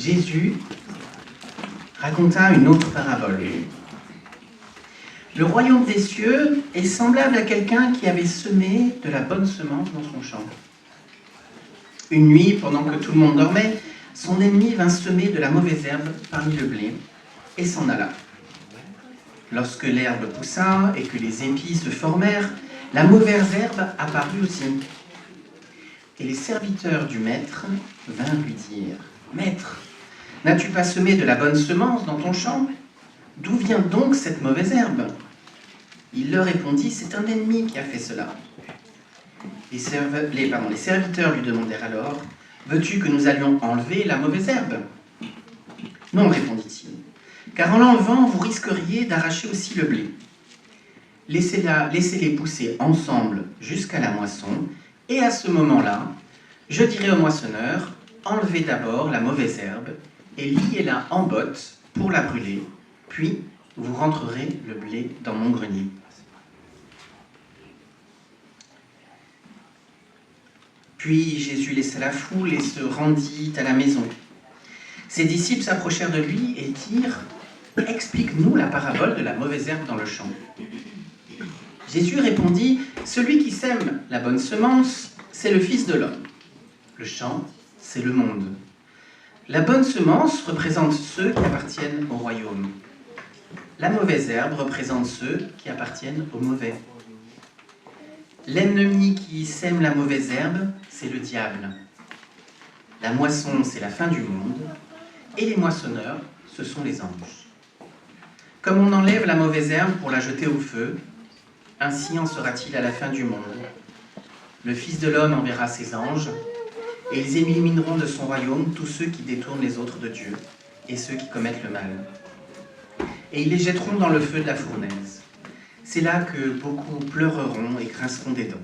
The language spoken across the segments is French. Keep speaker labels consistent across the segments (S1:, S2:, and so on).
S1: Jésus raconta une autre parabole. Le royaume des cieux est semblable à quelqu'un qui avait semé de la bonne semence dans son champ. Une nuit, pendant que tout le monde dormait, son ennemi vint semer de la mauvaise herbe parmi le blé et s'en alla. Lorsque l'herbe poussa et que les épis se formèrent, la mauvaise herbe apparut aussi. Et les serviteurs du maître vinrent lui dire : « Maître, n'as-tu pas semé de la bonne semence dans ton champ ? D'où vient donc cette mauvaise herbe ?» Il leur répondit : « C'est un ennemi qui a fait cela. » Les serviteurs lui demandèrent alors : « Veux-tu que nous allions enlever la mauvaise herbe ?» ?»« Non, répondit-il, car en l'enlevant, vous risqueriez d'arracher aussi le blé. Laissez-les pousser ensemble jusqu'à la moisson, et à ce moment-là, je dirai au moissonneur : enlevez d'abord la mauvaise herbe et liez-la en botte pour la brûler, puis vous rentrerez le blé dans mon grenier. » Puis Jésus laissa la foule et se rendit à la maison. Ses disciples s'approchèrent de lui et dirent : « Explique-nous la parabole de la mauvaise herbe dans le champ. » Jésus répondit : « Celui qui sème la bonne semence, c'est le Fils de l'homme. Le champ, c'est le monde. La bonne semence représente ceux qui appartiennent au royaume. La mauvaise herbe représente ceux qui appartiennent au mauvais. L'ennemi qui sème la mauvaise herbe, c'est le diable. La moisson, c'est la fin du monde, et les moissonneurs, ce sont les anges. Comme on enlève la mauvaise herbe pour la jeter au feu, ainsi en sera-t-il à la fin du monde. Le Fils de l'homme enverra ses anges, et ils élimineront de son royaume tous ceux qui détournent les autres de Dieu, et ceux qui commettent le mal. Et ils les jetteront dans le feu de la fournaise. C'est là que beaucoup pleureront et grinceront des dents.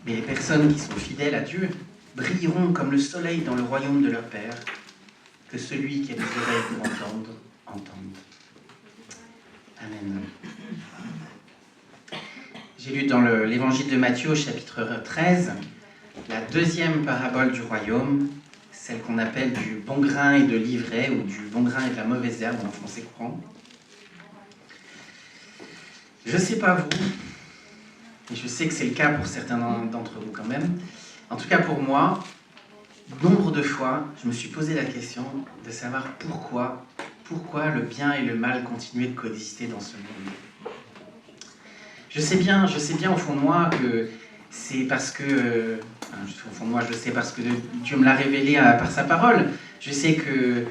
S1: Mais les personnes qui sont fidèles à Dieu brilleront comme le soleil dans le royaume de leur Père. Que celui qui a des oreilles pour entendre, entende. Amen. J'ai lu dans l'évangile de Matthieu au chapitre 13, la deuxième parabole du royaume, celle qu'on appelle du bon grain et de l'ivraie, ou du bon grain et de la mauvaise herbe en français courant. Je ne sais pas vous, et je sais que c'est le cas pour certains d'entre vous quand même. En tout cas pour moi, nombre de fois, je me suis posé la question de savoir pourquoi le bien et le mal continuaient de coexister dans ce monde. Je sais bien au fond de moi que c'est parce que, au fond de moi je sais parce que Dieu me l'a révélé par sa parole. Je sais que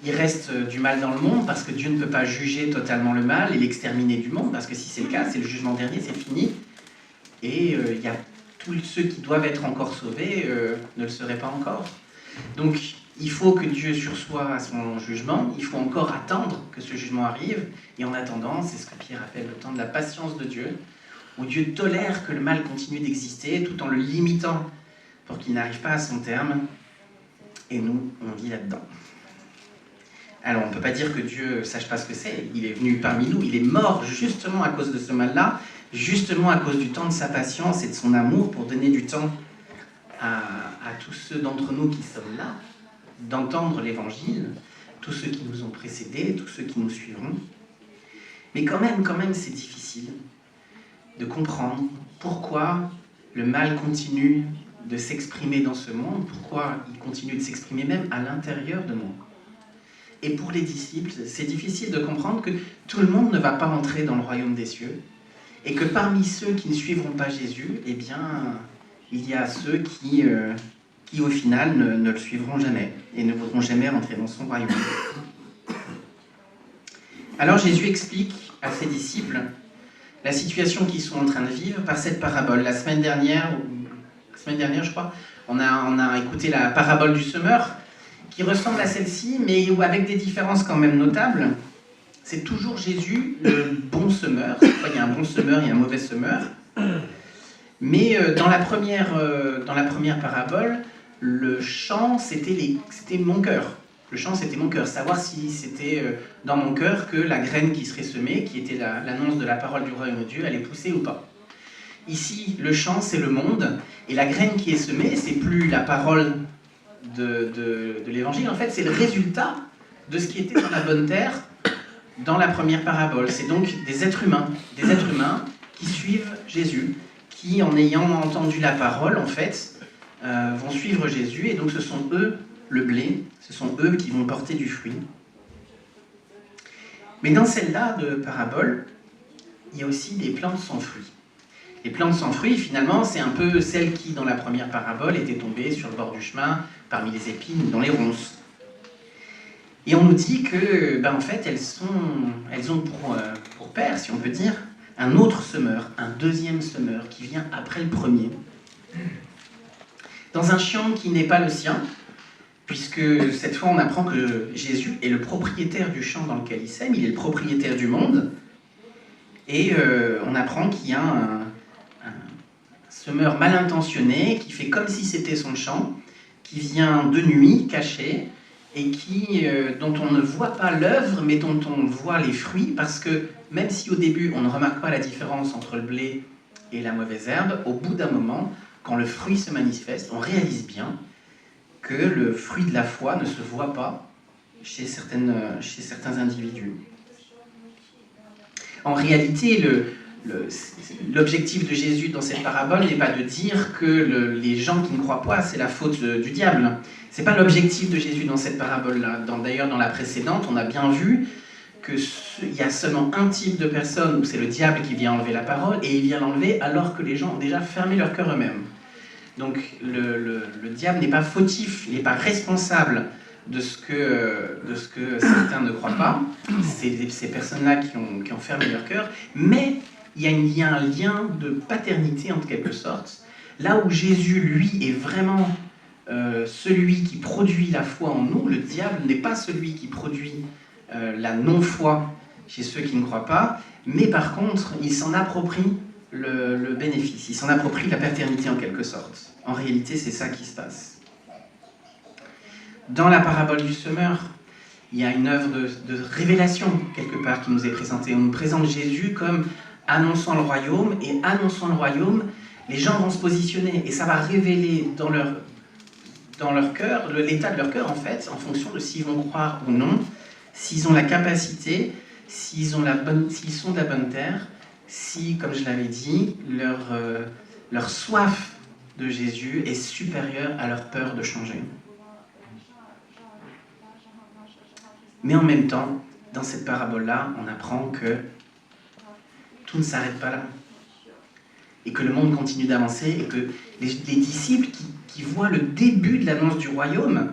S1: il reste du mal dans le monde parce que Dieu ne peut pas juger totalement le mal et l'exterminer du monde, parce que si c'est le cas, c'est le jugement dernier, c'est fini. Et il y a tous ceux qui doivent être encore sauvés ne le seraient pas encore. Donc il faut que Dieu sursoie à son jugement, il faut encore attendre que ce jugement arrive, et en attendant, c'est ce que Pierre appelle le temps de la patience de Dieu, où Dieu tolère que le mal continue d'exister tout en le limitant pour qu'il n'arrive pas à son terme, et nous, on vit là-dedans. Alors on ne peut pas dire que Dieu ne sache pas ce que c'est, il est venu parmi nous, il est mort justement à cause de ce mal-là, justement à cause du temps de sa patience et de son amour pour donner du temps à tous ceux d'entre nous qui sommes là, d'entendre l'évangile, tous ceux qui nous ont précédés, tous ceux qui nous suivront. Mais quand même, c'est difficile de comprendre pourquoi le mal continue de s'exprimer dans ce monde, pourquoi il continue de s'exprimer même à l'intérieur de moi. Et pour les disciples, c'est difficile de comprendre que tout le monde ne va pas entrer dans le royaume des cieux, et que parmi ceux qui ne suivront pas Jésus, eh bien, il y a ceux qui au final ne le suivront jamais, et ne voudront jamais rentrer dans son royaume. Alors Jésus explique à ses disciples la situation qu'ils sont en train de vivre par cette parabole. La semaine dernière, je crois, on a écouté la parabole du semeur, qui ressemble à celle-ci, mais avec des différences quand même notables. C'est toujours Jésus, le bon semeur. Il y a un bon semeur et un mauvais semeur. Mais dans la première parabole, le champ, c'était mon cœur. Le champ, c'était mon cœur. Savoir si c'était dans mon cœur que la graine qui serait semée, qui était l'annonce de la parole du royaume de Dieu, allait pousser ou pas. Ici, le champ, c'est le monde. Et la graine qui est semée, c'est plus la parole de l'évangile, en fait, c'est le résultat de ce qui était dans la bonne terre dans la première parabole. C'est donc des êtres humains qui suivent Jésus, qui, en ayant entendu la parole, en fait, vont suivre Jésus, et donc ce sont eux le blé, ce sont eux qui vont porter du fruit. Mais dans celle-là de parabole, il y a aussi des plantes sans fruits. Les plantes sans fruits, finalement, c'est un peu celles qui, dans la première parabole, étaient tombées sur le bord du chemin, parmi les épines, dans les ronces. Et on nous dit que, en fait, elles ont pour père, si on peut dire, un autre semeur, un deuxième semeur, qui vient après le premier. Dans un champ qui n'est pas le sien, puisque cette fois on apprend que Jésus est le propriétaire du champ dans lequel il sème, il est le propriétaire du monde, et on apprend qu'il y a un semeur mal intentionné qui fait comme si c'était son champ, qui vient de nuit, caché, et dont on ne voit pas l'œuvre, mais dont on voit les fruits, parce que même si au début on ne remarque pas la différence entre le blé et la mauvaise herbe, au bout d'un moment, quand le fruit se manifeste, on réalise bien que le fruit de la foi ne se voit pas chez certains individus. En réalité, l'objectif de Jésus dans cette parabole n'est pas de dire que les gens qui ne croient pas, c'est la faute du diable. Ce n'est pas l'objectif de Jésus dans cette parabole-là. D'ailleurs, dans la précédente, on a bien vu qu'il y a seulement un type de personne où c'est le diable qui vient enlever la parole, et il vient l'enlever alors que les gens ont déjà fermé leur cœur eux-mêmes. Donc le diable n'est pas fautif, il n'est pas responsable de ce que certains ne croient pas, c'est ces personnes-là qui ont fermé leur cœur, mais il y a un lien de paternité en quelque sorte, là où Jésus, lui, est vraiment celui qui produit la foi en nous. Le diable n'est pas celui qui produit la non-foi chez ceux qui ne croient pas, mais par contre, il s'en approprie le bénéfice, il s'en approprie la paternité en quelque sorte. En réalité, c'est ça qui se passe. Dans la parabole du semeur, il y a une œuvre de révélation, quelque part, qui nous est présentée. On nous présente Jésus comme annonçant le royaume, et annonçant le royaume, les gens vont se positionner, et ça va révéler dans leur cœur, l'état de leur cœur, en fait, en fonction de s'ils vont croire ou non, s'ils ont la capacité, s'ils sont de la bonne terre, si, comme je l'avais dit, leur soif de Jésus est supérieure à leur peur de changer. Mais en même temps, dans cette parabole-là, on apprend que tout ne s'arrête pas là. Et que le monde continue d'avancer, et que les disciples qui voient le début de l'annonce du royaume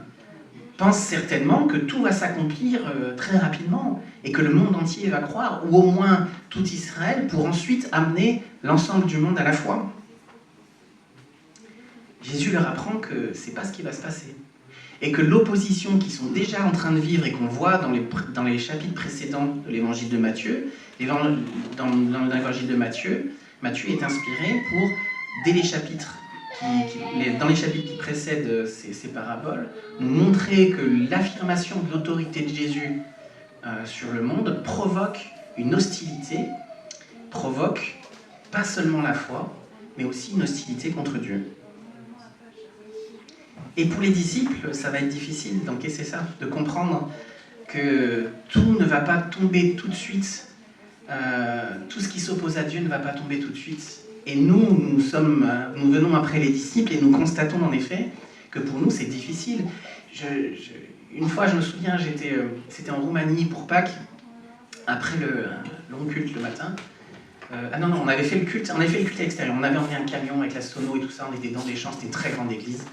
S1: pensent certainement que tout va s'accomplir très rapidement, et que le monde entier va croire, ou au moins tout Israël, pour ensuite amener l'ensemble du monde à la foi. Jésus leur apprend que c'est pas ce qui va se passer. Et que l'opposition qu'ils sont déjà en train de vivre et qu'on voit dans les chapitres précédents de l'évangile de Matthieu, dans l'évangile de Matthieu est inspiré pour, dès les chapitres, dans les chapitres qui précèdent ces paraboles, nous montrer que l'affirmation de l'autorité de Jésus sur le monde provoque une hostilité, provoque pas seulement la foi, mais aussi une hostilité contre Dieu. Et pour les disciples, ça va être difficile d'encaisser ça, de comprendre que tout ne va pas tomber tout de suite, tout ce qui s'oppose à Dieu ne va pas tomber tout de suite. Et nous venons après les disciples et nous constatons en effet que pour nous c'est difficile. Une fois, je me souviens, c'était en Roumanie pour Pâques, après le long culte le matin. On avait fait le culte à l'extérieur, on avait emmené un camion avec la sono et tout ça, on était dans des champs, c'était une très grande église.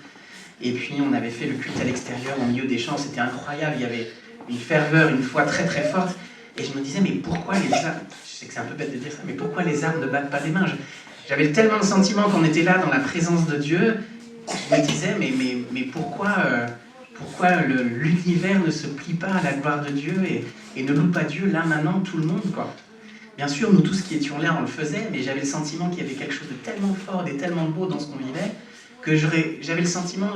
S1: Et puis on avait fait le culte à l'extérieur, au milieu des champs, c'était incroyable, il y avait une ferveur, une foi très très forte. Et je me disais, mais pourquoi les arbres, je sais que c'est un peu bête de dire ça, mais pourquoi les arbres ne battent pas des mains? J'avais tellement le sentiment qu'on était là dans la présence de Dieu, je me disais, mais pourquoi l'univers ne se plie pas à la gloire de Dieu et ne loue pas Dieu là maintenant, tout le monde, quoi. Bien sûr, nous tous qui étions là, on le faisait, mais j'avais le sentiment qu'il y avait quelque chose de tellement fort et tellement beau dans ce qu'on vivait, que j'avais le sentiment,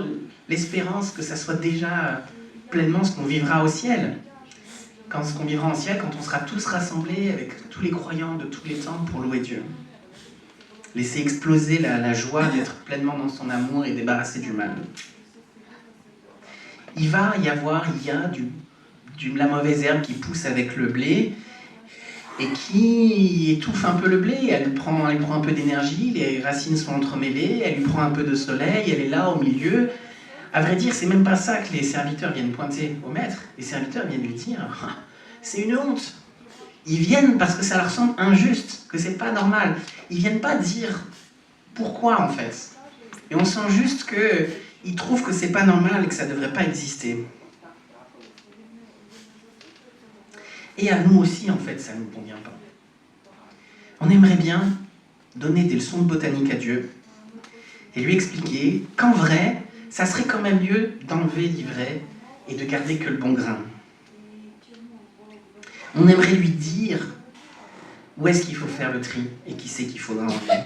S1: l'espérance que ça soit déjà pleinement ce qu'on vivra au ciel. Ce qu'on vivra au ciel, quand on sera tous rassemblés avec tous les croyants de tous les temps pour louer Dieu. Laisser exploser la joie d'être pleinement dans son amour et débarrasser du mal. il y a la mauvaise herbe qui pousse avec le blé et qui étouffe un peu le blé. Elle prend un peu d'énergie, les racines sont entremêlées, elle lui prend un peu de soleil, elle est là au milieu. À vrai dire, c'est même pas ça que les serviteurs viennent pointer au maître. Les serviteurs viennent lui dire ah, c'est une honte. Ils viennent parce que ça leur semble injuste, que c'est pas normal. Ils viennent pas dire pourquoi en fait. Et on sent juste qu'ils trouvent que c'est pas normal et que ça devrait pas exister. Et à nous aussi, en fait, ça ne nous convient pas. On aimerait bien donner des leçons de botanique à Dieu et lui expliquer qu'en vrai, ça serait quand même mieux d'enlever l'ivraie et de garder que le bon grain. On aimerait lui dire où est-ce qu'il faut faire le tri et qui c'est qu'il faudra enlever.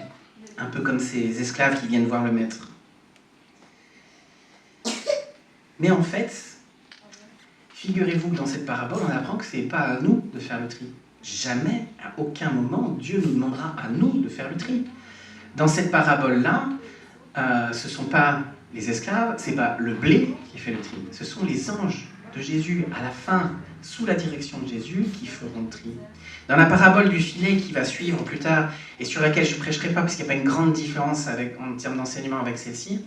S1: Un peu comme ces esclaves qui viennent voir le maître. Mais en fait, figurez-vous que dans cette parabole, on apprend que ce n'est pas à nous de faire le tri. Jamais, à aucun moment, Dieu nous demandera à nous de faire le tri. Dans cette parabole-là, ce ne sont pas les esclaves, ce n'est pas le blé qui fait le tri. Ce sont les anges de Jésus, à la fin, sous la direction de Jésus, qui feront le tri. Dans la parabole du filet qui va suivre plus tard, et sur laquelle je ne prêcherai pas, parce qu'il n'y a pas une grande différence en termes d'enseignement avec celle-ci,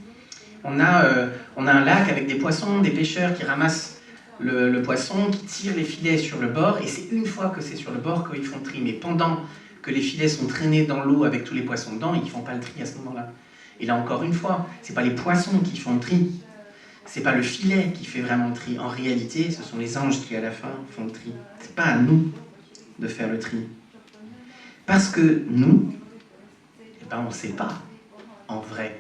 S1: on a un lac avec des poissons, des pêcheurs qui ramassent le poisson, qui tirent les filets sur le bord, et c'est une fois que c'est sur le bord qu'ils font le tri. Mais pendant que les filets sont traînés dans l'eau avec tous les poissons dedans, ils ne font pas le tri à ce moment-là. Et là encore une fois, ce n'est pas les poissons qui font le tri, ce n'est pas le filet qui fait vraiment le tri. En réalité, ce sont les anges qui à la fin font le tri. Ce n'est pas à nous de faire le tri. Parce que nous, on ne sait pas, en vrai.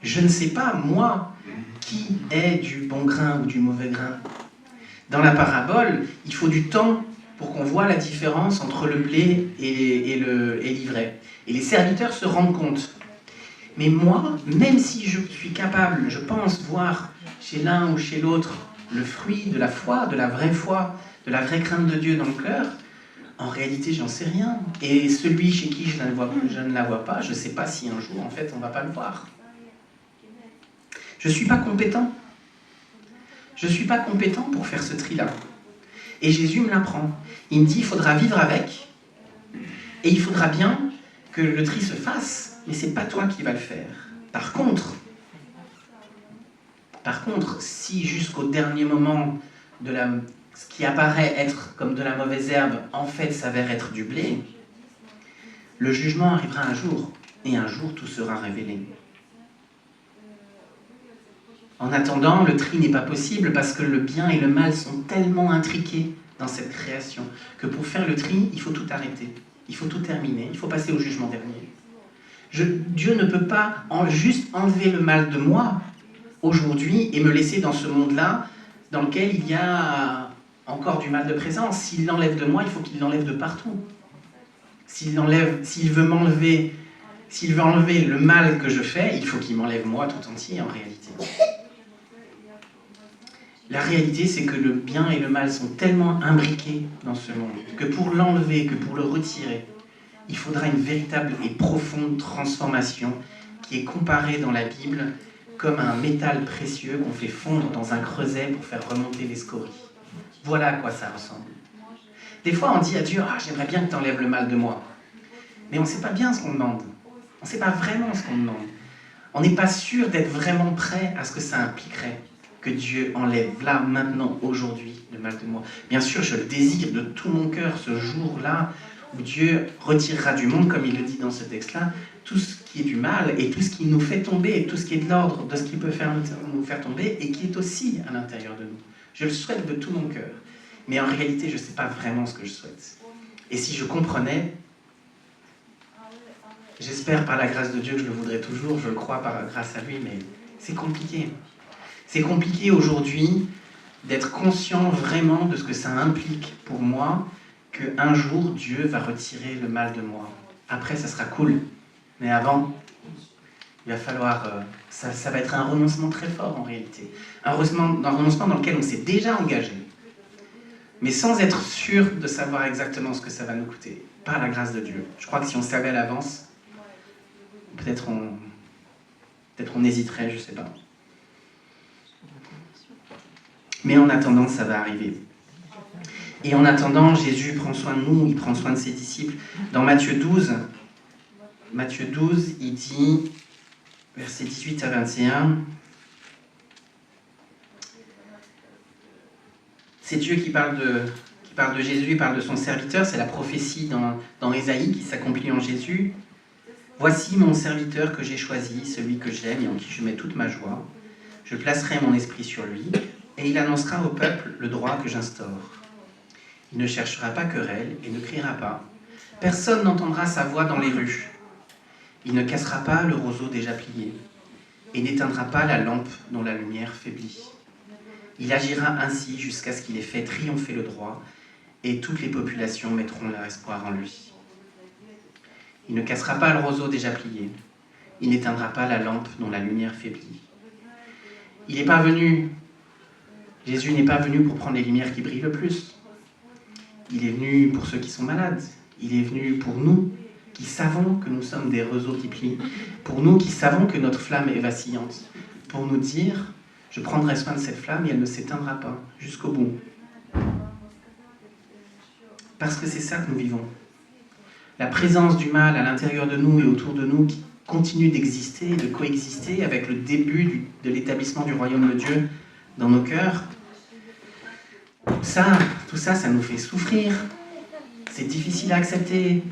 S1: Je ne sais pas, moi, qui est du bon grain ou du mauvais grain. Dans la parabole, il faut du temps pour qu'on voit la différence entre le blé et l'ivraie. Et les serviteurs se rendent compte. Mais moi, même si je suis capable, je pense, voir chez l'un ou chez l'autre le fruit de la foi, de la vraie crainte de Dieu dans le cœur, en réalité, j'en sais rien. Et celui chez qui je ne la vois pas, je ne sais pas si un jour, en fait, on ne va pas le voir. Je ne suis pas compétent. Je ne suis pas compétent pour faire ce tri-là. Et Jésus me l'apprend. Il me dit, il faudra vivre avec, et il faudra bien que le tri se fasse, mais ce n'est pas toi qui vas le faire. Par contre, si jusqu'au dernier moment, ce qui apparaît être comme de la mauvaise herbe, en fait s'avère être du blé, le jugement arrivera un jour, et un jour tout sera révélé. En attendant, le tri n'est pas possible parce que le bien et le mal sont tellement intriqués dans cette création que pour faire le tri, il faut tout arrêter, il faut tout terminer, il faut passer au jugement dernier. Dieu ne peut pas juste enlever le mal de moi aujourd'hui et me laisser dans ce monde-là dans lequel il y a encore du mal de présence. S'il l'enlève de moi, il faut qu'il l'enlève de partout. S'il veut enlever le mal que je fais, il faut qu'il m'enlève moi tout entier en réalité. La réalité, c'est que le bien et le mal sont tellement imbriqués dans ce monde que pour l'enlever, que pour le retirer, il faudra une véritable et profonde transformation qui est comparée dans la Bible comme un métal précieux qu'on fait fondre dans un creuset pour faire remonter les scories. Voilà à quoi ça ressemble. Des fois, on dit à Dieu « Ah, j'aimerais bien que tu enlèves le mal de moi. » Mais on ne sait pas bien ce qu'on demande. On ne sait pas vraiment ce qu'on demande. On n'est pas sûr d'être vraiment prêt à ce que ça impliquerait que Dieu enlève là, maintenant, aujourd'hui, le mal de moi. Bien sûr, je le désire de tout mon cœur ce jour-là où Dieu retirera du monde, comme il le dit dans ce texte-là, tout ce qui est du mal et tout ce qui nous fait tomber, et tout ce qui est de l'ordre de ce qui peut nous faire tomber et qui est aussi à l'intérieur de nous. Je le souhaite de tout mon cœur. Mais en réalité, je ne sais pas vraiment ce que je souhaite. Et si je comprenais, j'espère par la grâce de Dieu que je le voudrais toujours, je le crois grâce à lui, mais c'est compliqué. C'est compliqué aujourd'hui d'être conscient vraiment de ce que ça implique pour moi, qu'un jour Dieu va retirer le mal de moi. Après, ça sera cool. Mais avant, il va falloir... ça va être un renoncement très fort en réalité. Un renoncement dans lequel on s'est déjà engagé, mais sans être sûr de savoir exactement ce que ça va nous coûter. Par la grâce de Dieu. Je crois que si on savait à l'avance, peut-être on hésiterait, je ne sais pas. Mais en attendant, ça va arriver. Et en attendant, Jésus prend soin de nous, il prend soin de ses disciples. Dans Matthieu 12, il dit, versets 18 à 21, c'est Dieu qui parle de Jésus, il parle de son serviteur, c'est la prophétie dans Ésaïe qui s'accomplit en Jésus. Voici mon serviteur que j'ai choisi, celui que j'aime et en qui je mets toute ma joie. Je placerai mon esprit sur lui, et il annoncera au peuple le droit que j'instaure. Il ne cherchera pas querelle et ne criera pas. Personne n'entendra sa voix dans les rues. Il ne cassera pas le roseau déjà plié, et n'éteindra pas la lampe dont la lumière faiblit. Il agira ainsi jusqu'à ce qu'il ait fait triompher le droit, et toutes les populations mettront leur espoir en lui. Il ne cassera pas le roseau déjà plié. Il n'éteindra pas la lampe dont la lumière faiblit. Jésus n'est pas venu pour prendre les lumières qui brillent le plus. Il est venu pour ceux qui sont malades. Il est venu pour nous qui savons que nous sommes des roseaux qui plient. Pour nous qui savons que notre flamme est vacillante. Pour nous dire, je prendrai soin de cette flamme et elle ne s'éteindra pas jusqu'au bout. Parce que c'est ça que nous vivons. La présence du mal à l'intérieur de nous et autour de nous qui continue d'exister et de coexister avec le début de l'établissement du royaume de Dieu dans nos cœurs. Tout ça, ça nous fait souffrir. C'est difficile à accepter.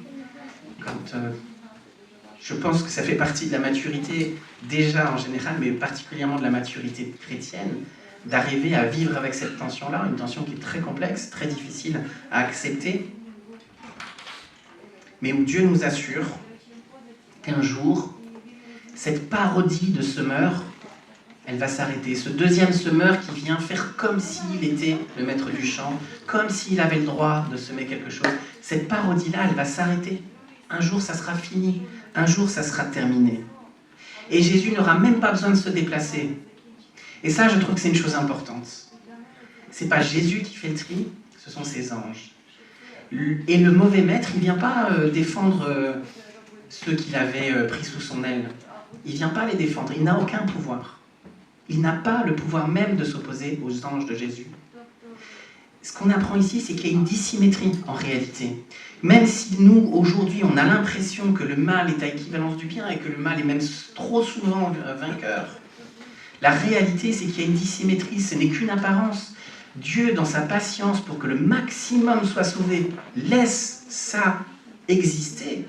S1: Je pense que ça fait partie de la maturité, déjà en général, mais particulièrement de la maturité chrétienne, d'arriver à vivre avec cette tension-là, une tension qui est très complexe, très difficile à accepter, mais où Dieu nous assure qu'un jour, cette parodie de semeur, elle va s'arrêter. Ce deuxième semeur qui vient faire comme s'il était le maître du champ, comme s'il avait le droit de semer quelque chose, cette parodie-là, elle va s'arrêter. Un jour, ça sera fini. Un jour, ça sera terminé. Et Jésus n'aura même pas besoin de se déplacer. Et ça, je trouve que c'est une chose importante. C'est pas Jésus qui fait le tri, ce sont ses anges. Et le mauvais maître, il ne vient pas défendre ceux qu'il avait pris sous son aile. Il ne vient pas les défendre, il n'a aucun pouvoir. Il n'a pas le pouvoir même de s'opposer aux anges de Jésus. Ce qu'on apprend ici, c'est qu'il y a une dissymétrie en réalité. Même si nous, aujourd'hui, on a l'impression que le mal est à équivalence du bien et que le mal est même trop souvent vainqueur, la réalité, c'est qu'il y a une dissymétrie, ce n'est qu'une apparence. Dieu, dans sa patience, pour que le maximum soit sauvé, laisse ça exister,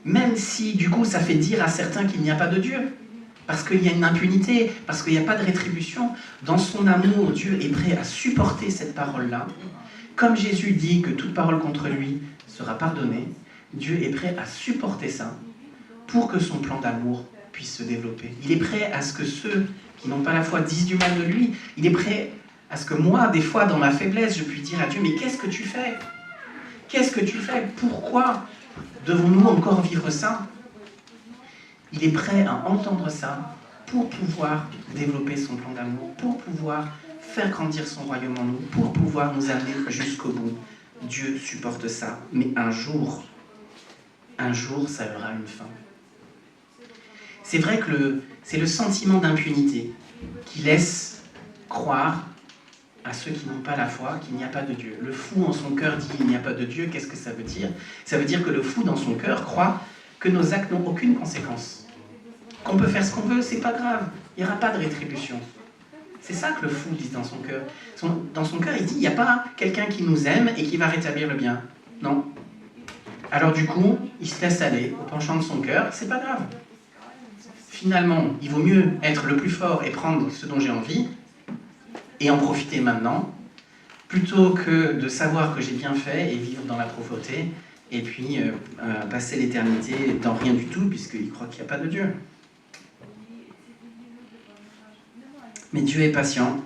S1: même si, du coup, ça fait dire à certains qu'il n'y a pas de Dieu, parce qu'il y a une impunité, parce qu'il n'y a pas de rétribution. Dans son amour, Dieu est prêt à supporter cette parole-là. Comme Jésus dit que toute parole contre lui sera pardonnée, Dieu est prêt à supporter ça pour que son plan d'amour puisse se développer. Il est prêt à ce que ceux qui n'ont pas la foi disent du mal de lui. Il est prêt à ce que moi, des fois, dans ma faiblesse, je puisse dire à Dieu, mais qu'est-ce que tu fais ? Qu'est-ce que tu fais ? Pourquoi devons-nous encore vivre ça ? Il est prêt à entendre ça pour pouvoir développer son plan d'amour, pour pouvoir faire grandir son royaume en nous, pour pouvoir nous amener jusqu'au bout. Dieu supporte ça, mais un jour, ça aura une fin. C'est vrai que c'est le sentiment d'impunité qui laisse croire à ceux qui n'ont pas la foi qu'il n'y a pas de Dieu. Le fou en son cœur dit il n'y a pas de Dieu, qu'est-ce que ça veut dire ? Ça veut dire que le fou dans son cœur croit que nos actes n'ont aucune conséquence. Qu'on peut faire ce qu'on veut, c'est pas grave, il n'y aura pas de rétribution. C'est ça que le fou dit dans son cœur. Dans son cœur, il dit il n'y a pas quelqu'un qui nous aime et qui va rétablir le bien. Non. Alors du coup, il se laisse aller au penchant de son cœur, c'est pas grave. Finalement, il vaut mieux être le plus fort et prendre ce dont j'ai envie et en profiter maintenant, plutôt que de savoir que j'ai bien fait et vivre dans la pauvreté et puis passer l'éternité dans rien du tout puisqu'il croit qu'il n'y a pas de Dieu. Mais Dieu est patient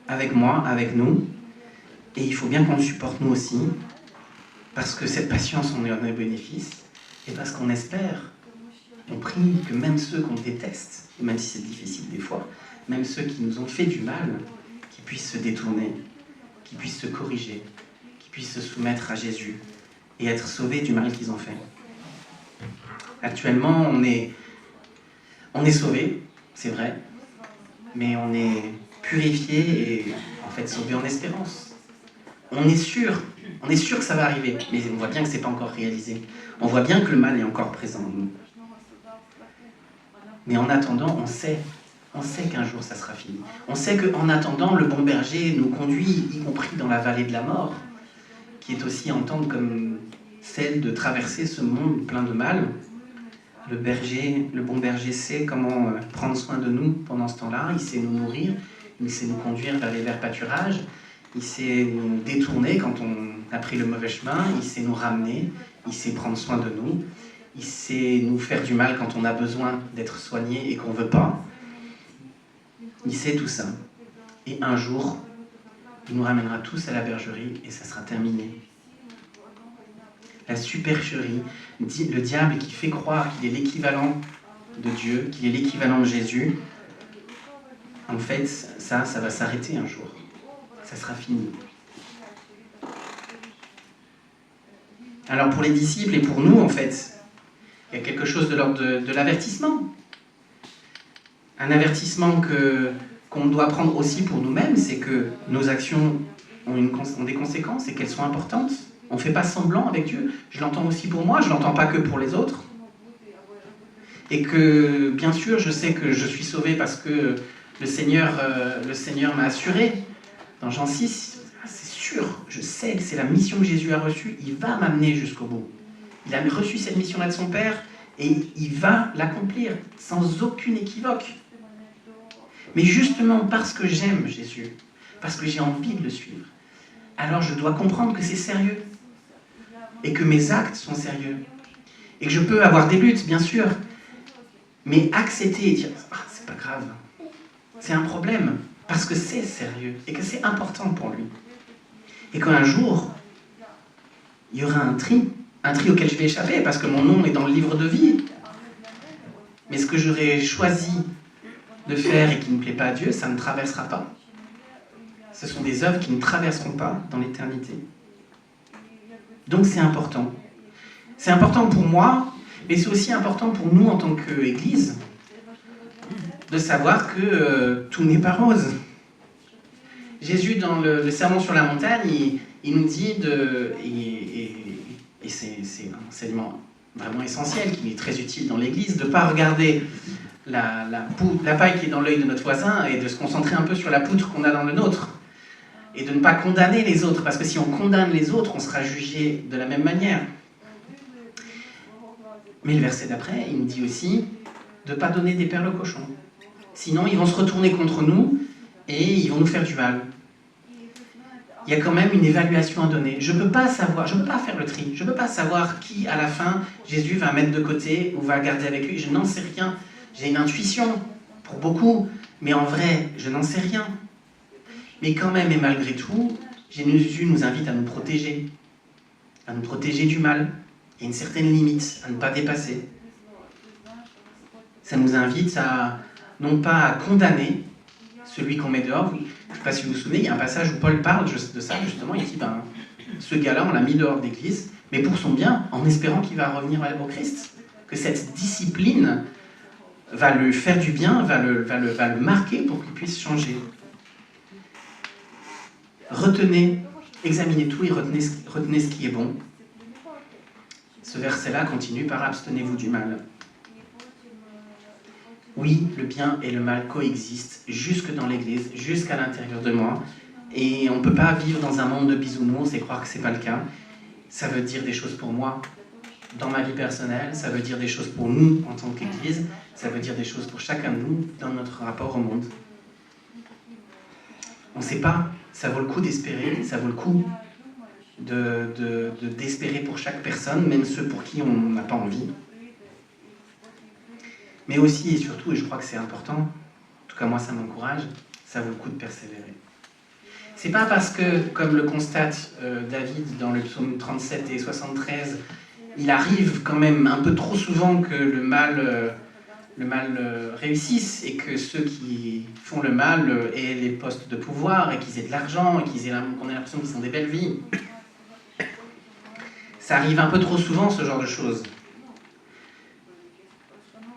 S1: avec moi, avec nous, et il faut bien qu'on le supporte nous aussi, parce que cette patience, on en a bénéfice, et parce qu'on espère, on prie que même ceux qu'on déteste, et même si c'est difficile des fois, même ceux qui nous ont fait du mal, qu'ils puissent se détourner, qu'ils puissent se corriger, qu'ils puissent se soumettre à Jésus, et être sauvés du mal qu'ils ont fait. Actuellement, on est sauvés, c'est vrai, mais on est purifiés et en fait sauvés en espérance. On est sûr que ça va arriver, mais on voit bien que ce n'est pas encore réalisé. On voit bien que le mal est encore présent en nous. Mais en attendant, on sait qu'un jour ça sera fini. On sait qu'en attendant, le bon berger nous conduit, y compris dans la vallée de la mort, qui est aussi entendre comme celle de traverser ce monde plein de mal. Le bon berger sait comment prendre soin de nous pendant ce temps-là, il sait nous nourrir, il sait nous conduire vers les verts pâturages, il sait nous détourner quand on a pris le mauvais chemin, il sait nous ramener, il sait prendre soin de nous, il sait nous faire du mal quand on a besoin d'être soigné et qu'on ne veut pas. Il sait tout ça. Et un jour, il nous ramènera tous à la bergerie et ça sera terminé. La supercherie, le diable qui fait croire qu'il est l'équivalent de Dieu, qu'il est l'équivalent de Jésus, en fait, ça va s'arrêter un jour. Ça sera fini. Alors pour les disciples et pour nous, en fait, il y a quelque chose de l'ordre de l'avertissement. Un avertissement qu'on doit prendre aussi pour nous-mêmes, c'est que nos actions ont des conséquences et qu'elles sont importantes. On ne fait pas semblant avec Dieu. Je l'entends aussi pour moi, je ne l'entends pas que pour les autres. Et que, bien sûr, je sais que je suis sauvé parce que le Seigneur m'a assuré. Dans Jean 6, c'est sûr, je sais que c'est la mission que Jésus a reçue, il va m'amener jusqu'au bout. Il a reçu cette mission-là de son Père et il va l'accomplir sans aucune équivoque. Mais justement parce que j'aime Jésus, parce que j'ai envie de le suivre, alors je dois comprendre que c'est sérieux et que mes actes sont sérieux et que je peux avoir des luttes, bien sûr, mais accepter et dire « c'est pas grave, c'est un problème ». Parce que c'est sérieux et que c'est important pour lui. Et qu'un jour, il y aura un tri auquel je vais échapper parce que mon nom est dans le livre de vie. Mais ce que j'aurais choisi de faire et qui ne plaît pas à Dieu, ça ne traversera pas. Ce sont des œuvres qui ne traverseront pas dans l'éternité. Donc c'est important. C'est important pour moi, mais c'est aussi important pour nous en tant qu'Église, de savoir que tout n'est pas rose. Jésus, dans le Sermon sur la montagne, il nous dit, et c'est un enseignement vraiment essentiel, qui est très utile dans l'Église, de ne pas regarder la paille qui est dans l'œil de notre voisin et de se concentrer un peu sur la poutre qu'on a dans le nôtre. Et de ne pas condamner les autres, parce que si on condamne les autres, on sera jugé de la même manière. Mais le verset d'après, il nous dit aussi de ne pas donner des perles aux cochons. Sinon, ils vont se retourner contre nous et ils vont nous faire du mal. Il y a quand même une évaluation à donner. Je ne peux pas faire le tri. Je ne peux pas savoir qui, à la fin, Jésus va mettre de côté ou va garder avec lui. Je n'en sais rien. J'ai une intuition, pour beaucoup, mais en vrai, je n'en sais rien. Mais quand même, et malgré tout, Jésus nous invite à nous protéger du mal. Il y a une certaine limite à ne pas dépasser. Ça nous invite non pas à condamner celui qu'on met dehors. Je ne sais pas si vous vous souvenez, il y a un passage où Paul parle de ça, justement. Il dit, ce gars-là, on l'a mis dehors de l'église, mais pour son bien, en espérant qu'il va revenir au Christ. Que cette discipline va lui faire du bien, va le marquer pour qu'il puisse changer. Examinez tout et retenez ce qui est bon. Ce verset-là continue par « abstenez-vous du mal ». Oui, le bien et le mal coexistent jusque dans l'Église, jusqu'à l'intérieur de moi. Et on ne peut pas vivre dans un monde de bisounours et croire que ce n'est pas le cas. Ça veut dire des choses pour moi dans ma vie personnelle, ça veut dire des choses pour nous en tant qu'Église, ça veut dire des choses pour chacun de nous dans notre rapport au monde. On ne sait pas, ça vaut le coup d'espérer, ça vaut le coup d'espérer pour chaque personne, même ceux pour qui on n'a pas envie. Mais aussi et surtout, et je crois que c'est important, en tout cas moi ça m'encourage, ça vaut le coup de persévérer. C'est pas parce que, comme le constate David dans le psaume 37 et 73, il arrive quand même un peu trop souvent que le mal réussisse et que ceux qui font le mal aient les postes de pouvoir et qu'ils aient de l'argent et qu'on ait l'impression qu'ils sont des belles vies. Ça arrive un peu trop souvent, ce genre de choses.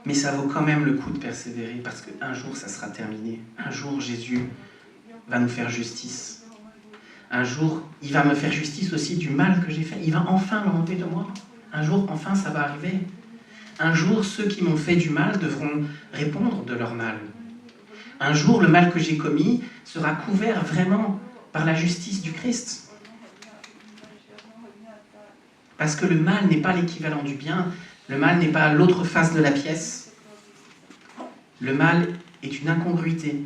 S1: Mais ça vaut quand même le coup de persévérer parce qu'un jour, ça sera terminé. Un jour, Jésus va nous faire justice. Un jour, il va me faire justice aussi du mal que j'ai fait. Il va enfin l'enlever de moi. Un jour, enfin, ça va arriver. Un jour, ceux qui m'ont fait du mal devront répondre de leur mal. Un jour, le mal que j'ai commis sera couvert vraiment par la justice du Christ. Parce que le mal n'est pas l'équivalent du bien, le mal n'est pas l'autre face de la pièce. Le mal est une incongruité.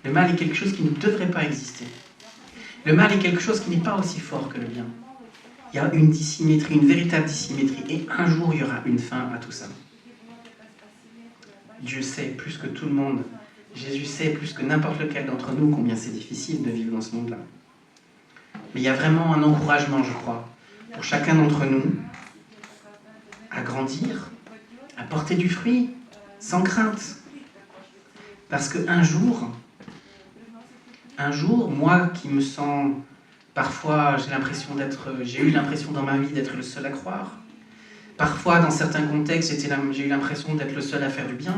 S1: Le mal est quelque chose qui ne devrait pas exister. Le mal est quelque chose qui n'est pas aussi fort que le bien. Il y a une dissymétrie, une véritable dissymétrie. Et un jour, il y aura une fin à tout ça. Dieu sait plus que tout le monde. Jésus sait plus que n'importe lequel d'entre nous combien c'est difficile de vivre dans ce monde-là. Mais il y a vraiment un encouragement, je crois, pour chacun d'entre nous à grandir, à porter du fruit, sans crainte. Parce qu'un jour, moi qui me sens, parfois j'ai eu l'impression dans ma vie d'être le seul à croire. Parfois, dans certains contextes, j'ai eu l'impression d'être le seul à faire du bien.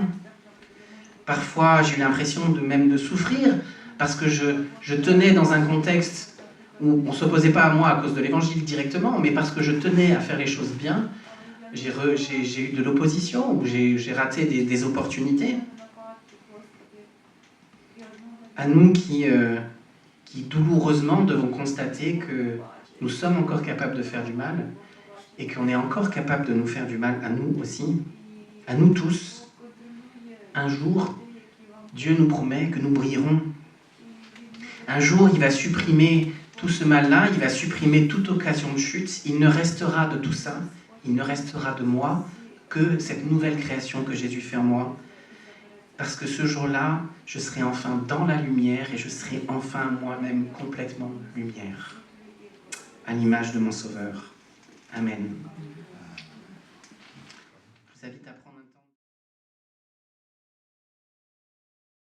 S1: Parfois, j'ai eu l'impression même de souffrir, parce que je tenais dans un contexte où on ne s'opposait pas à moi à cause de l'évangile directement, mais parce que je tenais à faire les choses bien, j'ai eu de l'opposition, ou j'ai raté des opportunités. À nous qui douloureusement devons constater que nous sommes encore capables de faire du mal, et qu'on est encore capable de nous faire du mal à nous aussi, à nous tous. Un jour, Dieu nous promet que nous brillerons. Un jour, il va supprimer tout ce mal-là, il va supprimer toute occasion de chute. Il ne restera de tout ça, il ne restera de moi que cette nouvelle création que Jésus fait en moi. Parce que ce jour-là, je serai enfin dans la lumière et je serai enfin moi-même complètement lumière, à l'image de mon Sauveur. Amen. Je vous invite à prendre